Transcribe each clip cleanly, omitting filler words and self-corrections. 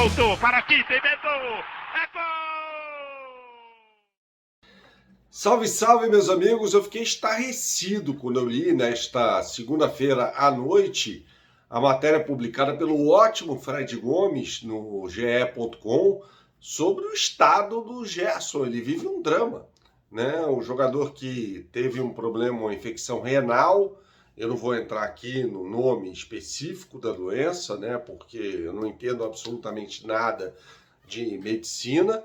Soltou para Tite, inventou. É gol! Salve, salve, meus amigos! Eu fiquei estarrecido quando eu li nesta segunda-feira à noite a matéria publicada pelo ótimo Fred Gomes no ge.com sobre o estado do Gerson. Ele vive um drama, né? O jogador que teve um problema, uma infecção renal. Eu não vou entrar aqui no nome específico da doença, né? Porque eu não entendo absolutamente nada de medicina.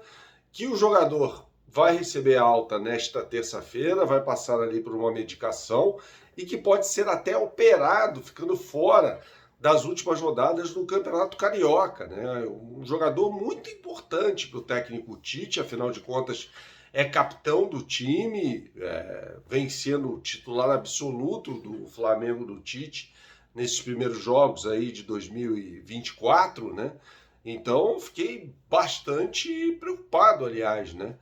Que o jogador vai receber alta nesta terça-feira, vai passar ali por uma medicação e que pode ser até operado, ficando fora das últimas rodadas do Campeonato Carioca, né? Um jogador muito importante para o técnico Tite, afinal de contas é capitão do time, vem sendo titular absoluto do Flamengo do Tite nesses primeiros jogos aí de 2024, né? Então, fiquei bastante preocupado, aliás, né?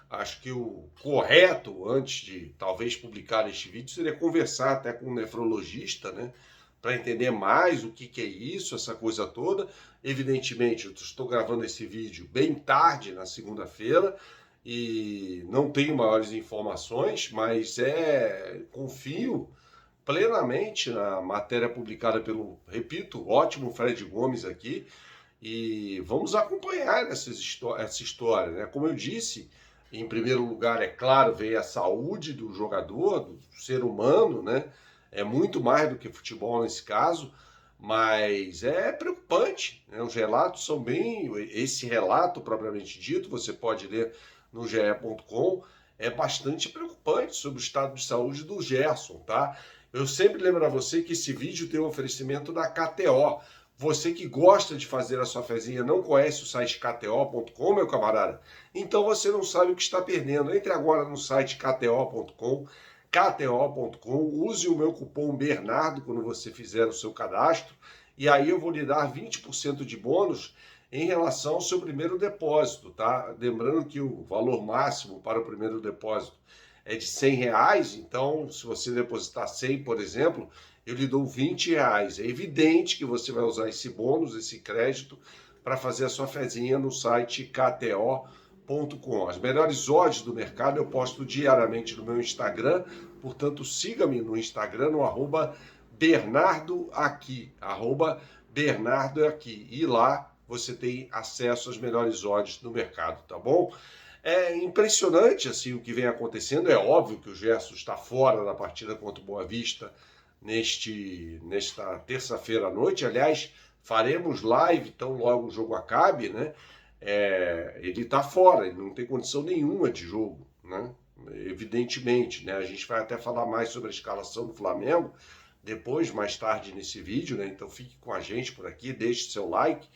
Acho que o correto, antes de talvez publicar este vídeo, seria conversar até com um nefrologista, né? Para entender mais o que é isso, essa coisa toda. Evidentemente, eu estou gravando esse vídeo bem tarde, na segunda-feira, e não tenho maiores informações, mas confio plenamente na matéria publicada pelo, repito, ótimo Fred Gomes aqui, e vamos acompanhar essa história, né? Como eu disse, em primeiro lugar, é claro, veio a saúde do jogador, do ser humano, né? É muito mais do que futebol nesse caso, mas é preocupante, né? Os relatos são bem... Esse relato, propriamente dito, você pode ler no ge.com, é bastante preocupante sobre o estado de saúde do Gerson, tá? Eu sempre lembro a você que esse vídeo tem um oferecimento da KTO. Você que gosta de fazer a sua fezinha, não conhece o site kto.com, meu camarada? Então você não sabe o que está perdendo. Entre agora no site kto.com, use o meu cupom Bernardo quando você fizer o seu cadastro, e aí eu vou lhe dar 20% de bônus em relação ao seu primeiro depósito, tá? Lembrando que o valor máximo para o primeiro depósito é de R$100, então se você depositar 100, por exemplo, eu lhe dou R$20. É evidente que você vai usar esse bônus, esse crédito, para fazer a sua fezinha no site kto.com. As melhores odds do mercado eu posto diariamente no meu Instagram, portanto siga-me no Instagram no @BernardoAqui, @BernardoAqui, e lá você tem acesso às melhores odds do mercado, tá bom? É impressionante assim o que vem acontecendo. É óbvio que o Gerson está fora da partida contra o Boa Vista nesta terça-feira à noite. Aliás, faremos live tão logo o jogo acabe, né? Ele está fora, ele não tem condição nenhuma de jogo, né? Evidentemente, né? A gente vai até falar mais sobre a escalação do Flamengo depois, mais tarde nesse vídeo, né? Então fique com a gente por aqui, deixe seu like.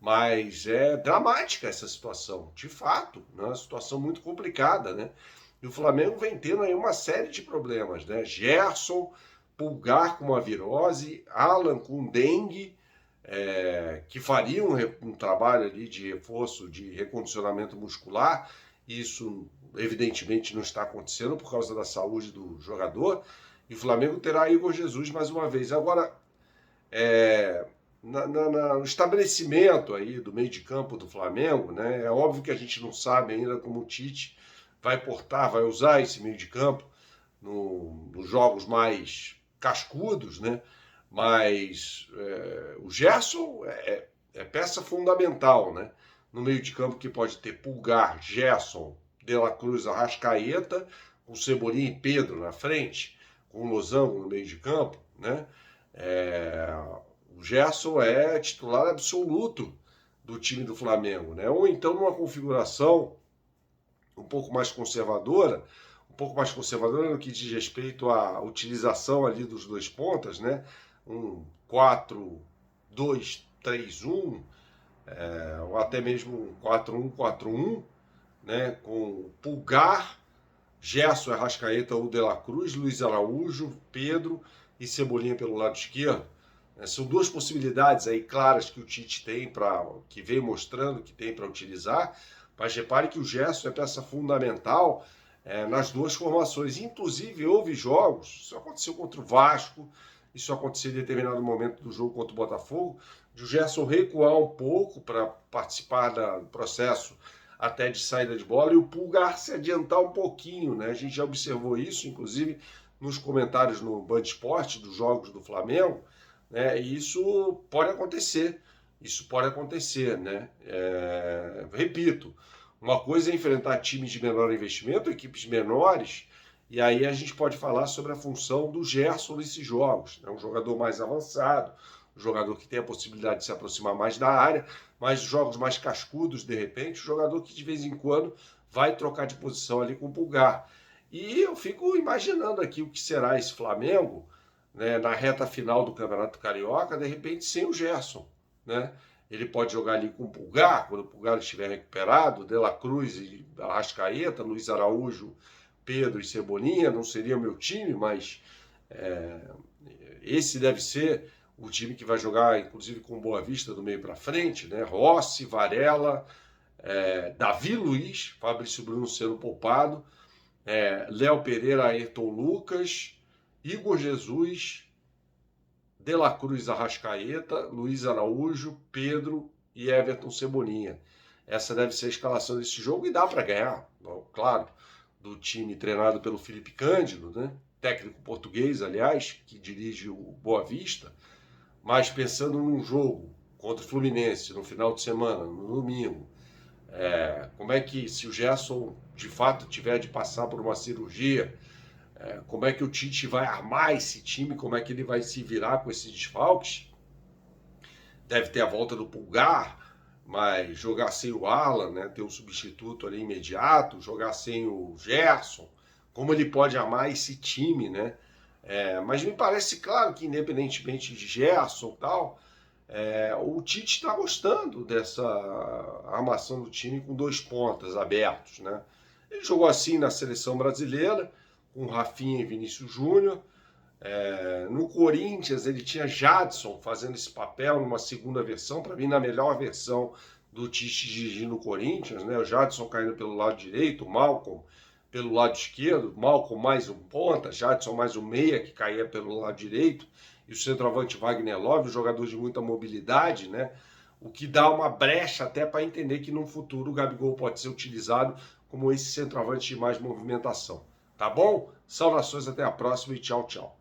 Mas é dramática essa situação, de fato, né? Uma situação muito complicada, né? E o Flamengo vem tendo aí uma série de problemas, né? Gerson, Pulgar com uma virose, Alan com dengue, que faria um trabalho ali de reforço, de recondicionamento muscular. Isso, evidentemente, não está acontecendo por causa da saúde do jogador. E o Flamengo terá Igor Jesus mais uma vez. Agora, no estabelecimento aí do meio de campo do Flamengo, né? É óbvio que a gente não sabe ainda como o Tite vai vai usar esse meio de campo nos jogos mais cascudos, né? Mas o Gerson é peça fundamental, né? No meio de campo, que pode ter Pulgar, Gerson, De La Cruz, Arrascaeta, com Cebolinha e Pedro na frente, com o Losango no meio de campo, né? O Gerson é titular absoluto do time do Flamengo, né? Ou então numa configuração um pouco mais conservadora no que diz respeito à utilização ali dos dois pontas, né? Um 4-2-3-1, ou até mesmo um 4-1-4-1, né? Com Pulgar, Gerson, Arrascaeta ou De La Cruz, Luiz Araújo, Pedro e Cebolinha pelo lado esquerdo. São duas possibilidades aí claras que o Tite tem, que vem mostrando que tem para utilizar, mas repare que o Gerson é peça fundamental nas duas formações. Inclusive, houve jogos, isso aconteceu contra o Vasco, isso acontecer em determinado momento do jogo contra o Botafogo, de o Gerson recuar um pouco para participar do processo até de saída de bola e o Pulgar se adiantar um pouquinho, né? A gente já observou isso, inclusive, nos comentários no Band Esporte dos jogos do Flamengo, né? E isso pode acontecer. Isso pode acontecer, né? Repito, uma coisa é enfrentar times de menor investimento, equipes menores, e aí a gente pode falar sobre a função do Gerson nesses jogos. É um jogador mais avançado, um jogador que tem a possibilidade de se aproximar mais da área, mas jogos mais cascudos, de repente, um jogador que de vez em quando vai trocar de posição ali com o Pulgar. E eu fico imaginando aqui o que será esse Flamengo, né, na reta final do Campeonato Carioca, de repente sem o Gerson, né? Ele pode jogar ali com o Pulgar, quando o Pulgar estiver recuperado, De La Cruz e Arrascaeta, Luiz Araújo, Pedro e Cebolinha, não seria o meu time, mas esse deve ser o time que vai jogar, inclusive com Boa Vista do meio para frente, né? Rossi, Varela, Davi Luiz, Fabrício Bruno sendo poupado, Léo Pereira, Ayrton Lucas, Igor Jesus, De La Cruz, Arrascaeta, Luiz Araújo, Pedro e Everton Cebolinha. Essa deve ser a escalação desse jogo e dá para ganhar, claro, do time treinado pelo Felipe Cândido, né? Técnico português, aliás, que dirige o Boa Vista, mas pensando num jogo contra o Fluminense no final de semana, no domingo, como é que, se o Gerson de fato tiver de passar por uma cirurgia, como é que o Tite vai armar esse time, como é que ele vai se virar com esses desfalques? Deve ter a volta do Pulgar, mas jogar sem o Alan, né, ter um substituto ali imediato, jogar sem o Gerson, como ele pode armar esse time, né? Mas me parece claro que, independentemente de Gerson e tal, o Tite está gostando dessa armação do time com 2 pontas abertos, né? Ele jogou assim na seleção brasileira, com Rafinha e Vinícius Júnior. No Corinthians ele tinha Jadson fazendo esse papel numa segunda versão, para mim na melhor versão do Tite dirigindo o Corinthians, né? O Jadson caindo pelo lado direito, o Malcom pelo lado esquerdo, Malcom mais um ponta, Jadson mais um meia que caía pelo lado direito, e o centroavante Wagner Love, um jogador de muita mobilidade, né? O que dá uma brecha até para entender que no futuro o Gabigol pode ser utilizado como esse centroavante de mais movimentação. Tá bom? Saudações, até a próxima e tchau, tchau.